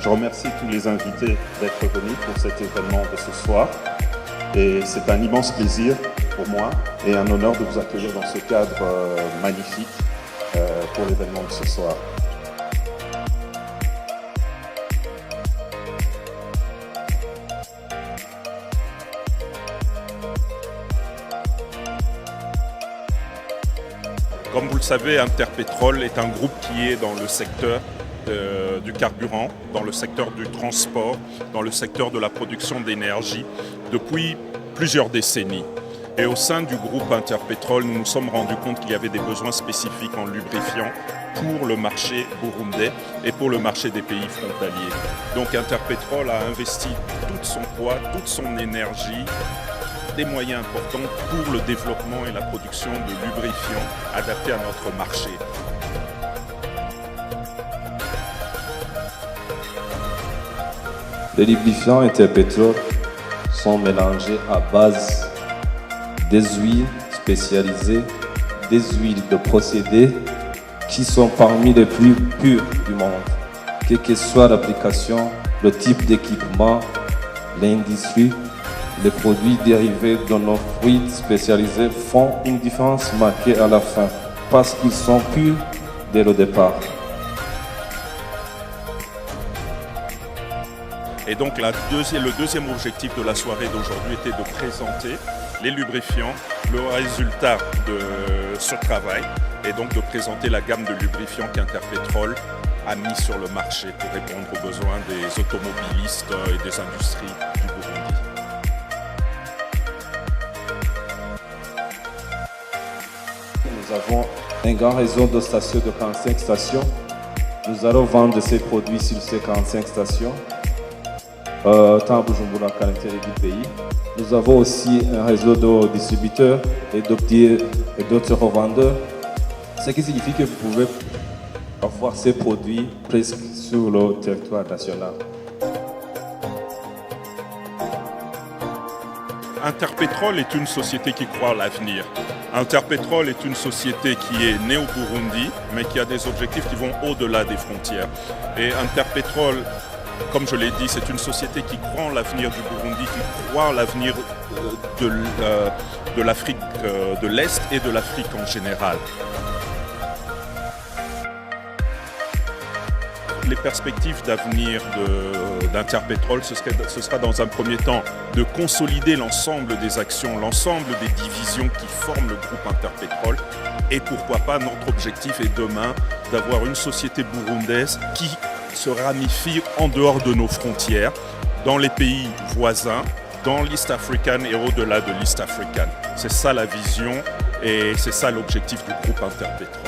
Je remercie tous les invités d'être venus pour cet événement de ce soir. Et c'est un immense plaisir pour moi et un honneur de vous accueillir dans ce cadre magnifique pour l'événement de ce soir. Comme vous le savez, Interpetrol est un groupe qui est dans le secteur du carburant, dans le secteur du transport, dans le secteur de la production d'énergie depuis plusieurs décennies. Et au sein du groupe Interpetrol, nous nous sommes rendus compte qu'il y avait des besoins spécifiques en lubrifiant pour le marché burundais et pour le marché des pays frontaliers. Donc Interpetrol a investi tout son poids, toute son énergie, des moyens importants pour le développement et la production de lubrifiants adaptés à notre marché. Les lubrifiants Interpetrol sont mélangés à base des huiles spécialisées, des huiles de procédés qui sont parmi les plus pures du monde. Quelle que soit l'application, le type d'équipement, l'industrie, les produits dérivés de nos fruits spécialisés font une différence marquée à la fin parce qu'ils sont purs dès le départ. Et donc le deuxième objectif de la soirée d'aujourd'hui était de présenter les lubrifiants, le résultat de ce travail et donc de présenter la gamme de lubrifiants qu'Interpetrol a mis sur le marché pour répondre aux besoins des automobilistes et des industries du Burundi. Nous avons un grand réseau de stations de 45 stations. Nous allons vendre ces produits sur ces 45 stations, tant à Bujumbura qu'à l'intérieur du pays. Nous avons aussi un réseau de distributeurs et d'autres revendeurs, ce qui signifie que vous pouvez avoir ces produits presque sur le territoire national. Interpetrol est une société qui croit à l'avenir. Interpetrol est une société qui est née au Burundi, mais qui a des objectifs qui vont au-delà des frontières. Et Interpetrol, comme je l'ai dit, c'est une société qui croit en l'avenir du Burundi, qui croit en l'avenir de l'Afrique de l'Est et de l'Afrique en général. Les perspectives d'avenir d'Interpetrol, ce sera dans un premier temps de consolider l'ensemble des actions, l'ensemble des divisions qui forment le groupe Interpetrol. Et pourquoi pas, notre objectif est demain d'avoir une société burundaise qui se ramifie en dehors de nos frontières, dans les pays voisins, dans l'East African et au-delà de l'East African. C'est ça la vision et c'est ça l'objectif du groupe Interpetrol.